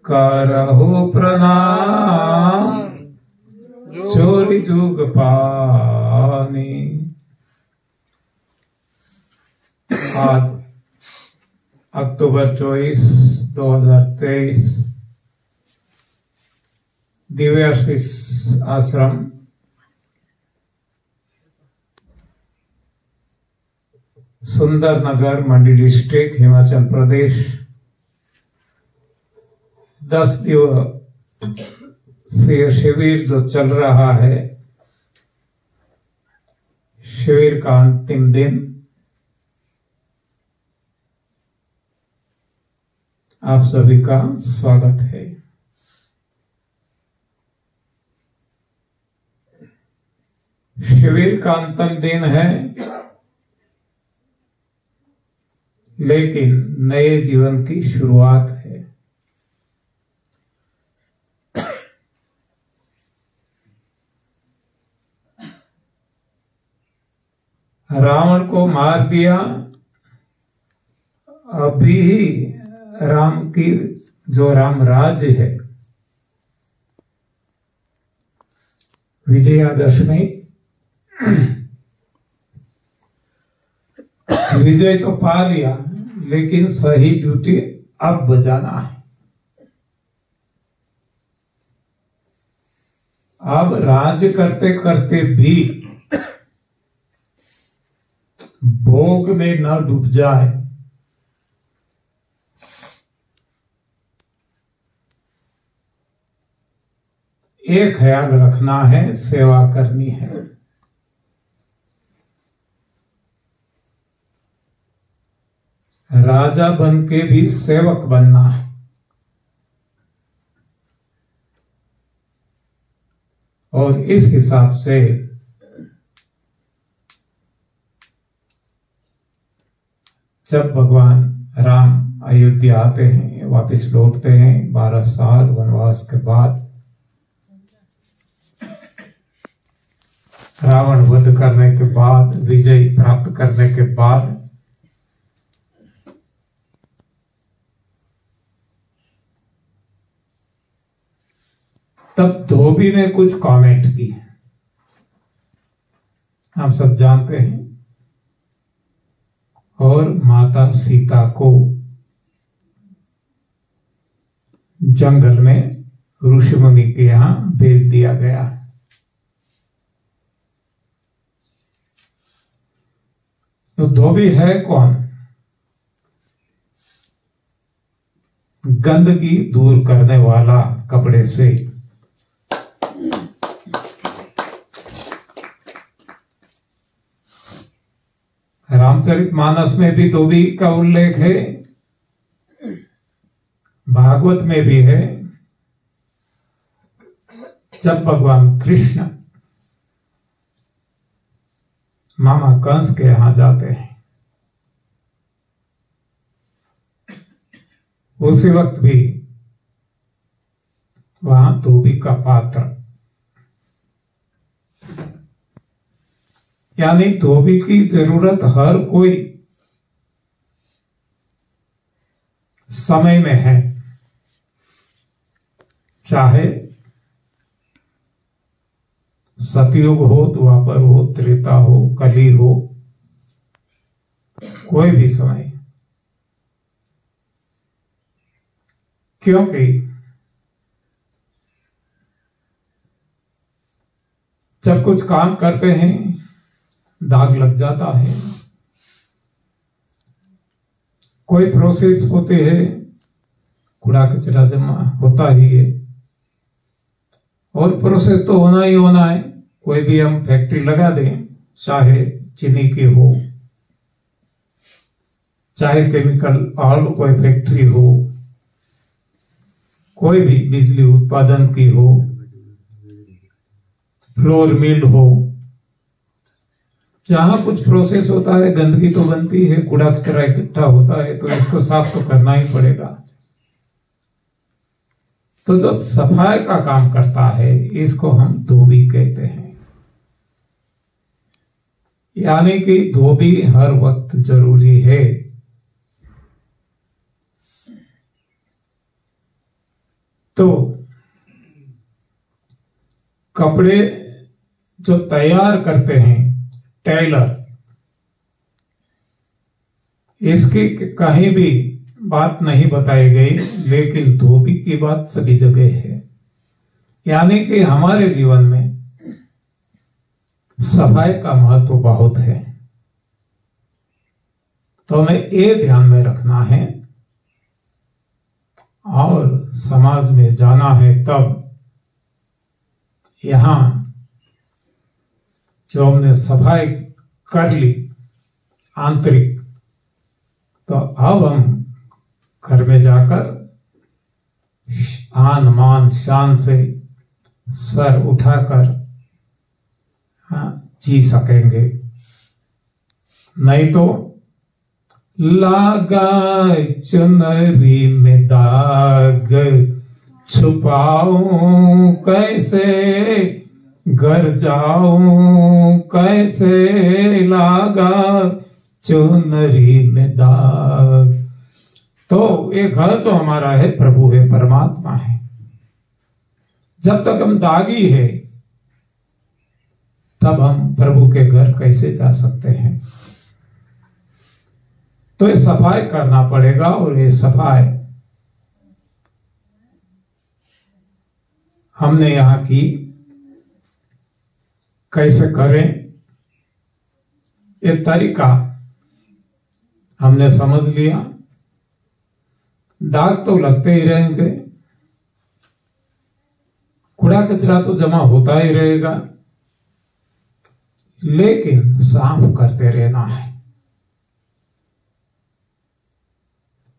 करहु प्रणाम चोरी जुग पानी। आज अक्टूबर 24, 2023 दिव्याशीष आश्रम सुंदरनगर मंडी डिस्ट्रिक्ट हिमाचल प्रदेश 10 दिवसीय शिविर जो चल रहा है, शिविर का अंतिम दिन। आप सभी का स्वागत है। शिविर का अंतिम दिन है, लेकिन नए जीवन की शुरुआत है। रावण को मार दिया, अभी ही राम की जो राम राज्य है, विजयादशमी, विजय तो पा लिया, लेकिन सही ड्यूटी अब बजाना है। अब राज्य करते करते भी भोग में न डूब जाए, एक ख्याल रखना है, सेवा करनी है। राजा बन के भी सेवक बनना है। और इस हिसाब से जब भगवान राम अयोध्या आते हैं, वापस लौटते हैं 12 साल वनवास के बाद, रावण वध करने के बाद, विजय प्राप्त करने के बाद, तब धोबी ने कुछ कमेंट की, हम सब जानते हैं। और माता सीता को जंगल में ऋषि मुनि के यहां भेज दिया गया। तो धोबी है कौन? गंदगी दूर करने वाला कपड़े से। रामचरितमानस में भी धोबी का उल्लेख है, भागवत में भी है। जब भगवान कृष्ण मामा कंस के यहां जाते हैं, उसी वक्त भी वहां धोबी का पात्र, यानी धोबी की जरूरत हर कोई समय में है, चाहे सतयुग हो, द्वापर हो, त्रेता हो, कली हो, कोई भी समय। क्योंकि जब कुछ काम करते हैं, दाग लग जाता है, कोई प्रोसेस होते हैं, कूड़ा कचरा जमा होता ही है। और प्रोसेस तो होना ही होना है। कोई भी हम फैक्ट्री लगा दें, चाहे चीनी की हो, चाहे केमिकल और कोई फैक्ट्री हो, कोई भी बिजली उत्पादन की हो, फ्लोर मिल हो, जहां कुछ प्रोसेस होता है, गंदगी तो बनती है, कूड़ा कचरा इकट्ठा होता है, तो इसको साफ तो करना ही पड़ेगा। तो जो सफाई का काम करता है, इसको हम धोबी कहते हैं। यानी कि धोबी हर वक्त जरूरी है। तो कपड़े जो तैयार करते हैं टेलर, इसकी कहीं भी बात नहीं बताई गई, लेकिन धोबी की बात सभी जगह है। यानी कि हमारे जीवन में सफाई का महत्व बहुत है। तो हमें ये ध्यान में रखना है और समाज में जाना है। तब यहां जो हमने सफाई कर ली आंतरिक, तो अब हम घर में जाकर आन मान शान से सर उठाकर जी सकेंगे। नहीं तो लागा चुनरी में दाग, छुपाऊं कैसे, घर जाऊं कैसे, लागा चुनरी में दाग। तो ये घर तो हमारा है, प्रभु है, परमात्मा है। जब तक हम दागी है, तब हम प्रभु के घर कैसे जा सकते हैं? तो ये सफाई करना पड़ेगा। और ये सफाई हमने यहां की, कैसे करें ये तरीका हमने समझ लिया। दाग तो लगते ही रहेंगे, कूड़ा कचरा तो जमा होता ही रहेगा, लेकिन साफ करते रहना है।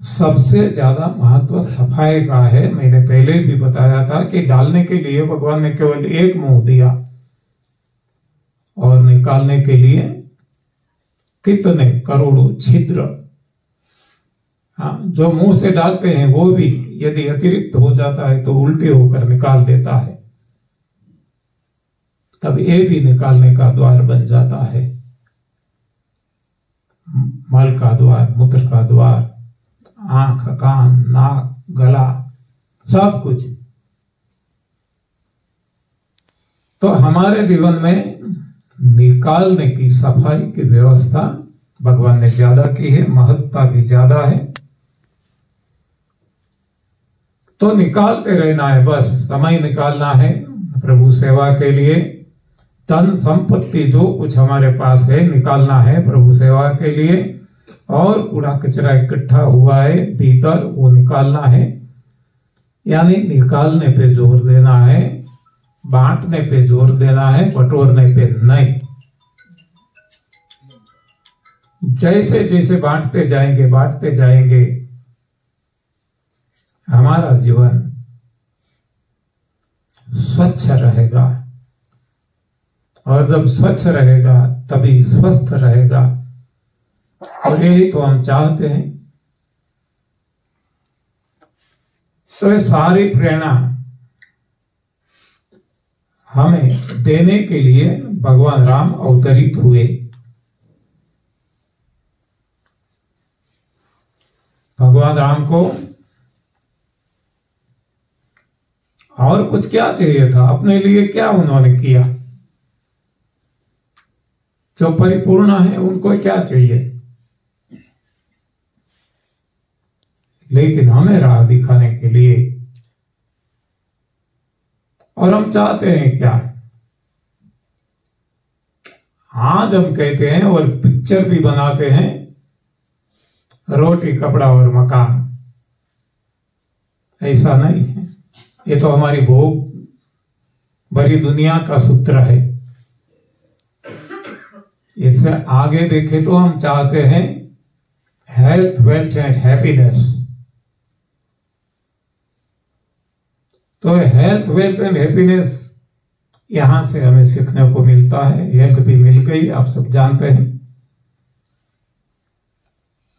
सबसे ज्यादा महत्व सफाई का है। मैंने पहले भी बताया था कि डालने के लिए भगवान ने केवल एक मुंह दिया और निकालने के लिए कितने करोड़ों छिद्र। हाँ, जो मुंह से डालते हैं वो भी यदि अतिरिक्त हो जाता है तो उल्टे होकर निकाल देता है, तब ये भी निकालने का द्वार बन जाता है। मल का द्वार, मूत्र का द्वार, आंख, कान, नाक, गला, सब कुछ। तो हमारे जीवन में निकालने की, सफाई की व्यवस्था भगवान ने ज्यादा की है, महत्ता भी ज्यादा है। तो निकालते रहना है, बस समय निकालना है प्रभु सेवा के लिए। धन संपत्ति जो कुछ हमारे पास है निकालना है प्रभु सेवा के लिए। और कूड़ा कचरा इकट्ठा हुआ है भीतर, वो निकालना है। यानी निकालने पे जोर देना है, बांटने पे जोर देना है, बटोरने पे नहीं। जैसे जैसे बांटते जाएंगे हमारा जीवन स्वच्छ रहेगा। और जब स्वच्छ रहेगा तभी स्वस्थ रहेगा। और यही तो हम चाहते हैं। तो ये सारी प्रेरणा हमें देने के लिए भगवान राम अवतरित हुए। भगवान राम को और कुछ क्या चाहिए था? अपने लिए क्या उन्होंने किया? जो परिपूर्ण है उनको क्या चाहिए? लेकिन हमें राह दिखाने के लिए। और हम चाहते हैं क्या? आज हम कहते हैं और पिक्चर भी बनाते हैं, रोटी, कपड़ा और मकान। ऐसा नहीं है। ये तो हमारी भोग भरी दुनिया का सूत्र है। इससे आगे देखे तो हम चाहते हैं हेल्थ, वेल्थ एंड हैप्पीनेस। तो हेल्थ, वेल्थ एंड हैप्पीनेस यहां से हमें सीखने को मिलता है। हेल्थ भी मिल गई, आप सब जानते हैं।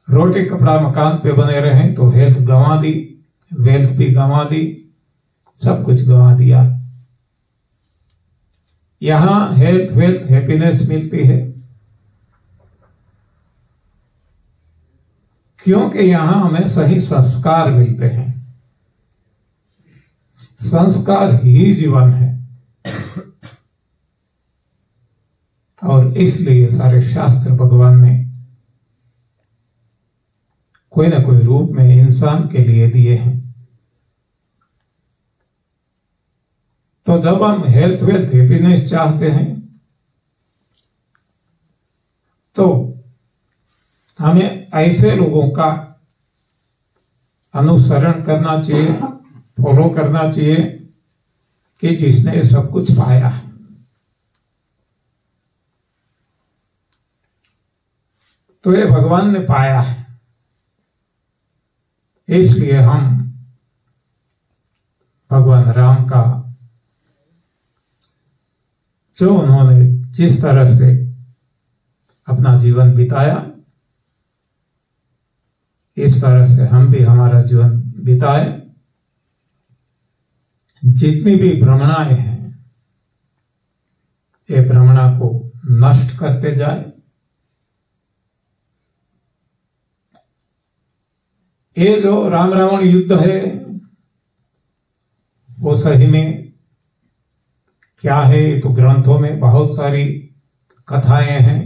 रोटी, कपड़ा, मकान पे बने रहे तो हेल्थ गंवा दी, वेल्थ भी गंवा दी, सब कुछ गंवा दिया। यहां हेल्थ, वेल्थ, हैप्पीनेस मिलती है क्योंकि यहां हमें सही संस्कार मिलते हैं। संस्कार ही जीवन है। और इसलिए सारे शास्त्र भगवान ने कोई ना कोई रूप में इंसान के लिए दिए हैं। तो जब हम हेल्थ वेल्थ हैप्पीनेस चाहते हैं तो हमें ऐसे लोगों का अनुसरण करना चाहिए, फॉलो करना चाहिए कि जिसने सब कुछ पाया है। तो ये भगवान ने पाया है, इसलिए हम भगवान राम का जो उन्होंने जिस तरह से अपना जीवन बिताया, इस तरह से हम भी हमारा जीवन बिताए। जितनी भी भ्रमणाएं हैं, ये भ्रमणा को नष्ट करते जाए। ये जो राम रावण युद्ध है वो सही में क्या है, तो ग्रंथों में बहुत सारी कथाएं हैं,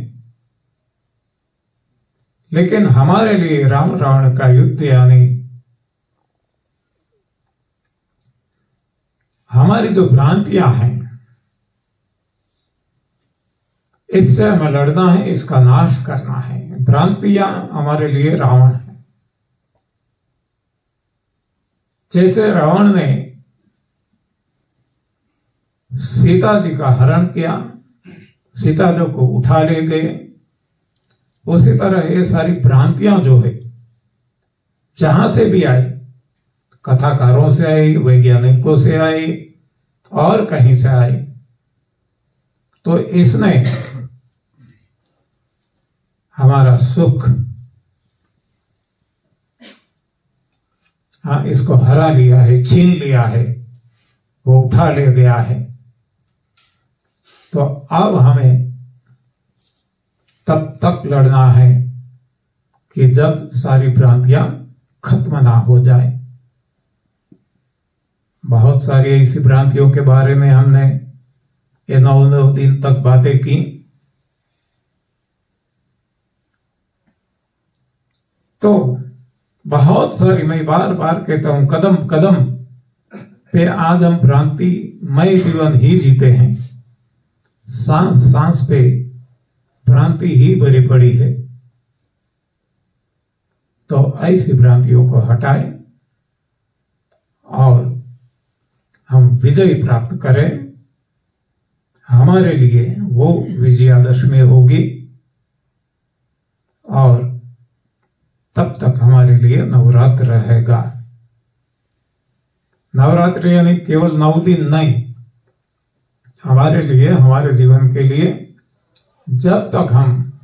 लेकिन हमारे लिए राम रावण का युद्ध यानी हमारी जो भ्रांतियां हैं, इससे हमें लड़ना है, इसका नाश करना है। भ्रांतियां हमारे लिए रावण है। जैसे रावण ने सीता जी का हरण किया, सीता जी को उठा ले गए, उसी तरह ये सारी भ्रांतियां जो है जहां से भी आई, कथाकारों से आई, वैज्ञानिकों से आई और कहीं से आई, तो इसने हमारा सुख इसको हरा लिया है, छीन लिया है, वो उठा ले गया है। तो अब हमें तब तक लड़ना है कि जब सारी भ्रांतियां खत्म ना हो जाए। बहुत सारी ऐसी भ्रांतियों के बारे में हमने ये 9 दिन तक बातें की। तो बहुत सारी, मैं बार बार कहता हूं, कदम कदम पे आज हम भ्रांति मय जीवन ही जीते हैं। सांस सांस पे भ्रांति ही भरी पड़ी है। तो ऐसी भ्रांतियों को हटाएं और हम विजय प्राप्त करें। हमारे लिए वो विजयादशमी होगी और तब तक हमारे लिए नवरात्र रहेगा। नवरात्र यानी केवल 9 दिन नहीं, हमारे लिए, हमारे जीवन के लिए, जब तक हम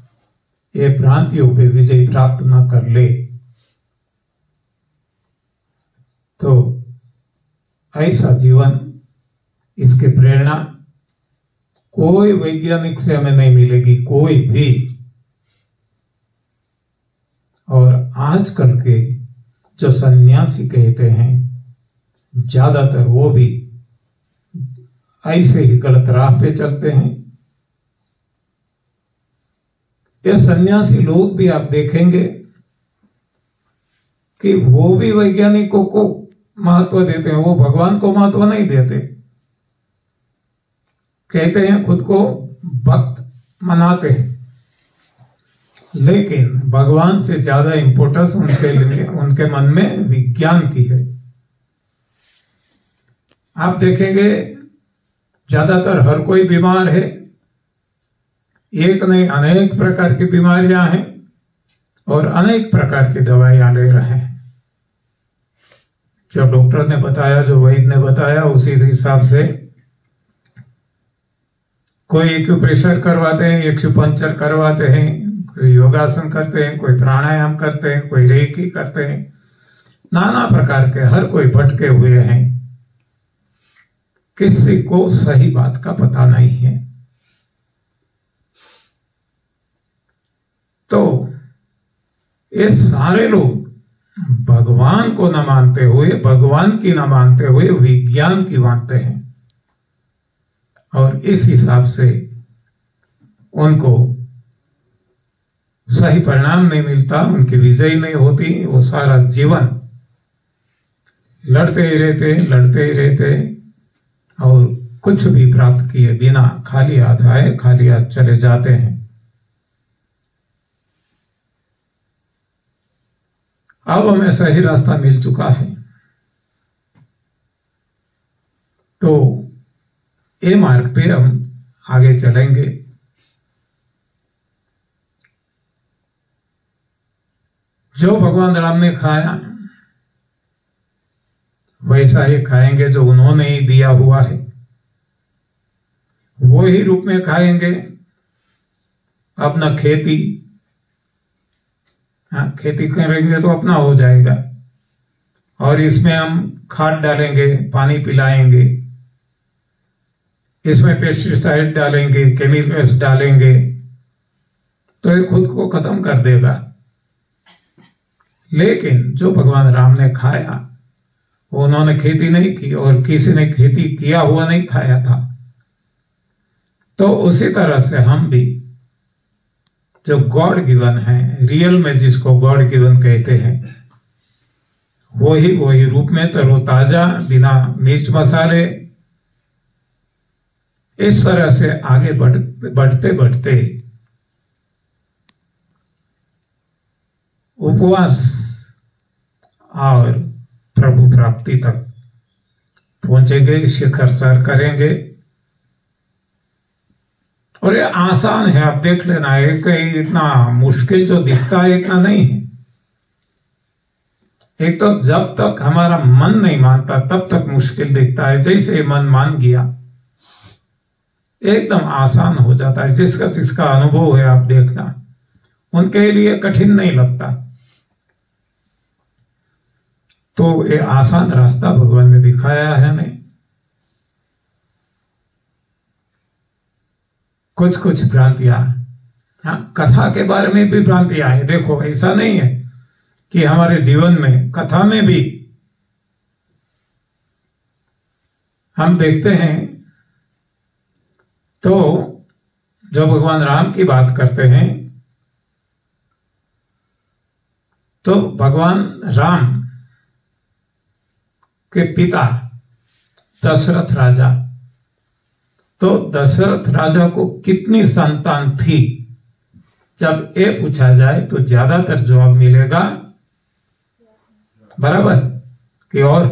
ये भ्रांतियों पे विजय प्राप्त न कर ले। तो ऐसा जीवन, इसकी प्रेरणा कोई वैज्ञानिक से हमें नहीं मिलेगी, कोई भी। और आजकल के जो सन्यासी कहते हैं, ज्यादातर वो भी ऐसे ही गलत राह पे चलते हैं। ये सन्यासी लोग भी आप देखेंगे कि वो भी वैज्ञानिकों को महत्व देते हैं, वो भगवान को महत्व नहीं देते। कहते हैं खुद को भक्त मनाते हैं, लेकिन भगवान से ज्यादा इंपोर्टेंस उनके मन में विज्ञान की है। आप देखेंगे ज्यादातर हर कोई बीमार है, एक नहीं अनेक प्रकार की बीमारियां हैं और अनेक प्रकार की दवाइयां ले रहे हैं। जो डॉक्टर ने बताया, जो वैद्य ने बताया, उसी हिसाब से कोई एक्यूप्रेशर करवाते हैं, एक्यूपंक्चर करवाते हैं, कोई योगासन करते हैं, कोई प्राणायाम करते हैं, कोई रेकी करते हैं, नाना प्रकार के हर कोई भटके हुए हैं। किसी को सही बात का पता नहीं है। तो ये सारे लोग भगवान को न मानते हुए, भगवान की न मानते हुए विज्ञान की मानते हैं, और इस हिसाब से उनको सही परिणाम नहीं मिलता, उनकी विजय नहीं होती। वो सारा जीवन लड़ते ही रहते और कुछ भी प्राप्त किए बिना खाली हाथ आए खाली हाथ चले जाते हैं। अब हमें सही रास्ता मिल चुका है, तो ये मार्ग पे हम आगे चलेंगे। जो भगवान राम ने खाया वैसा ही खाएंगे, जो उन्होंने ही दिया हुआ है वो ही रूप में खाएंगे। अपना खेती, खेती करेंगे तो अपना हो जाएगा, और इसमें हम खाद डालेंगे, पानी पिलाएंगे, इसमें पेस्टिसाइड डालेंगे, केमिकल्स डालेंगे, तो ये खुद को खत्म कर देगा। लेकिन जो भगवान राम ने खाया, उन्होंने खेती नहीं की और किसी ने खेती किया हुआ नहीं खाया था। तो उसी तरह से हम भी जो गॉड गिवन है, रियल में जिसको गॉड गिवन कहते हैं, वही रूप में तरोताजा, बिना मिर्च मसाले, इस तरह से आगे बढ़ते बढ़ते उपवास और प्रभु प्राप्ति तक पहुंचेंगे, शिखर सर करेंगे। और ये आसान है, आप देख लेना, है कहीं इतना मुश्किल जो दिखता है इतना नहीं है। एक तो जब तक हमारा मन नहीं मानता तब तक मुश्किल दिखता है, जैसे मन मान गया एकदम आसान हो जाता है। जिसका अनुभव है आप देखना, उनके लिए कठिन नहीं लगता। तो ये आसान रास्ता भगवान ने दिखाया है हमें। कुछ भ्रांतियां, कथा के बारे में भी भ्रांतियां है। देखो, ऐसा नहीं है कि हमारे जीवन में, कथा में भी हम देखते हैं तो जब भगवान राम की बात करते हैं तो भगवान राम के पिता दशरथ राजा, तो दशरथ राजा को कितनी संतान थी, जब ये पूछा जाए तो ज्यादातर जवाब मिलेगा बराबर कि और,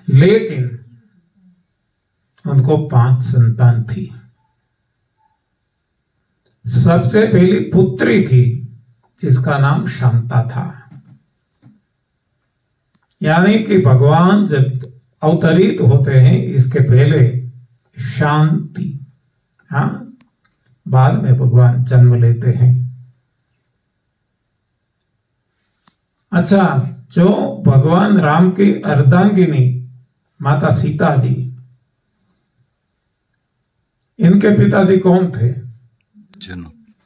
लेकिन उनको 5 संतान थी। सबसे पहली पुत्री थी जिसका नाम शांता था। यानी कि भगवान जब अवतरित होते हैं इसके पहले शांति, बाद में भगवान जन्म लेते हैं। अच्छा, जो भगवान राम की अर्धांगिनी माता सीता जी, इनके पिताजी कौन थे?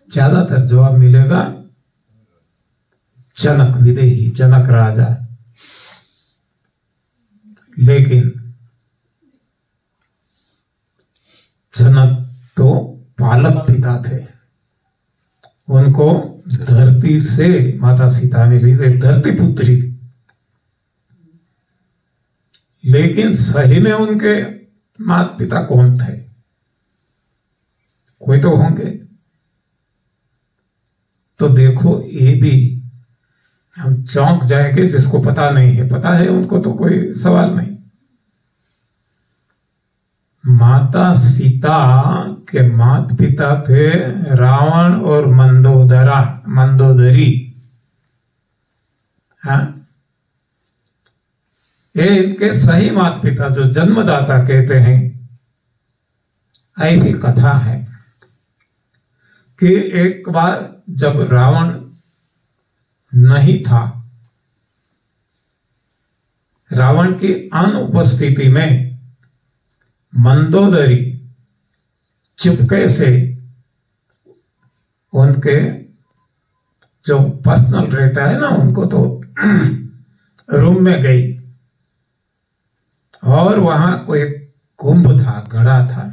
ज्यादातर जवाब मिलेगा जनक विदेही, जनक राजा। लेकिन जनक तो पालक पिता थे, उनको धरती से माता सीता मिली थी, धरती पुत्री थी। लेकिन सही में उनके माता पिता कौन थे? कोई तो होंगे। तो देखो, ये भी हम चौंक जाएंगे जिसको पता नहीं है। पता है उनको तो कोई सवाल नहीं। माता सीता के माता पिता थे रावण और मंदोदरी। ये इनके सही माता पिता जो जन्मदाता कहते हैं। ऐसी कथा है कि एक बार जब रावण नहीं था, रावण की अनुपस्थिति में मंदोदरी चुपके से उनके जो पर्सनल रहता है ना, उनको तो रूम में गई और वहां कोई कुंभ था, घड़ा था,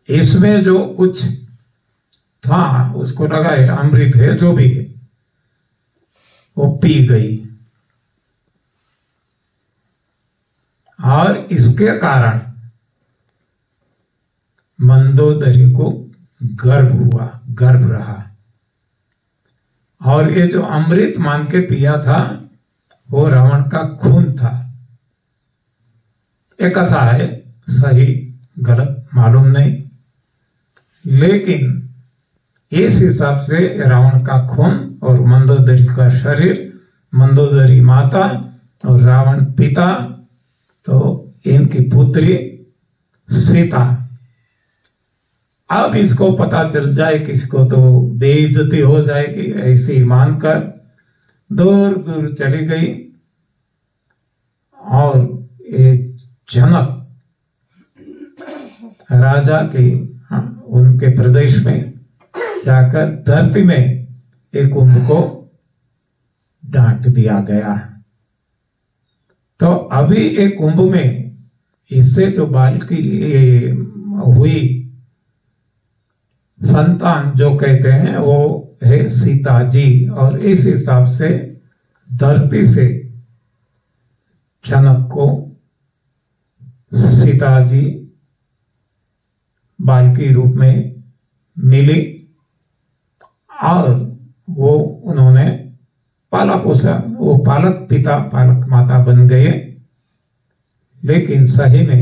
इसमें जो कुछ था उसको लगा है अमृत है, जो भी है, वो पी गई और इसके कारण मंदोदरी को गर्भ हुआ, गर्भ रहा। और ये जो अमृत मान के पिया था वो रावण का खून था। एक कथा है, सही गलत मालूम नहीं, लेकिन इस हिसाब से रावण का खून और मंदोदरी का शरीर, मंदोदरी माता और रावण पिता, तो इनकी पुत्री सीता। अब इसको पता चल जाए, किसी को तो बेइज्जती हो जाएगी, ऐसी मानकर दूर दूर चली गई और ये जनक राजा के उनके प्रदेश में जाकर धरती में एक कुंभ को डांट दिया गया। तो अभी एक कुंभ में इससे जो बालकी हुई संतान जो कहते हैं वो है सीता जी, और इस हिसाब से धरती से जनक को सीता जी बालकी रूप में मिली और वो उन्होंने पाला पोसा, वो पालक पिता पालक माता बन गए। लेकिन सही में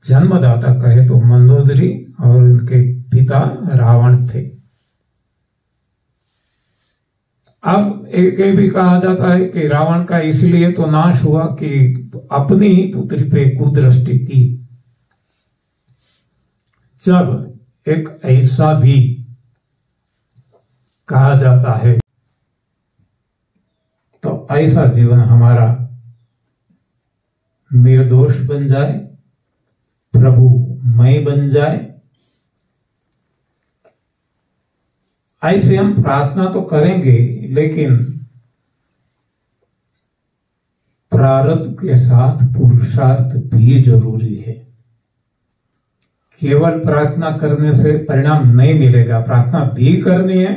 जन्मदाता कहे तो मंदोदरी और उनके पिता रावण थे। अब एक ये भी कहा जाता है कि रावण का इसलिए तो नाश हुआ कि अपनी ही पुत्री पे कुदृष्टि की। जब एक ऐसा भी कहा जाता है तो ऐसा जीवन हमारा निर्दोष बन जाए, प्रभुमय बन जाए, ऐसे हम प्रार्थना तो करेंगे, लेकिन प्रारब्ध के साथ पुरुषार्थ भी जरूरी है। केवल प्रार्थना करने से परिणाम नहीं मिलेगा, प्रार्थना भी करनी है,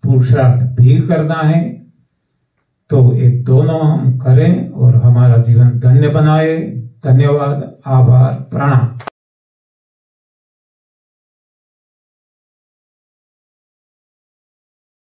पुरुषार्थ भी करना है। तो ये दोनों हम करें और हमारा जीवन धन्य बनाए। धन्यवाद, आभार, प्रणाम।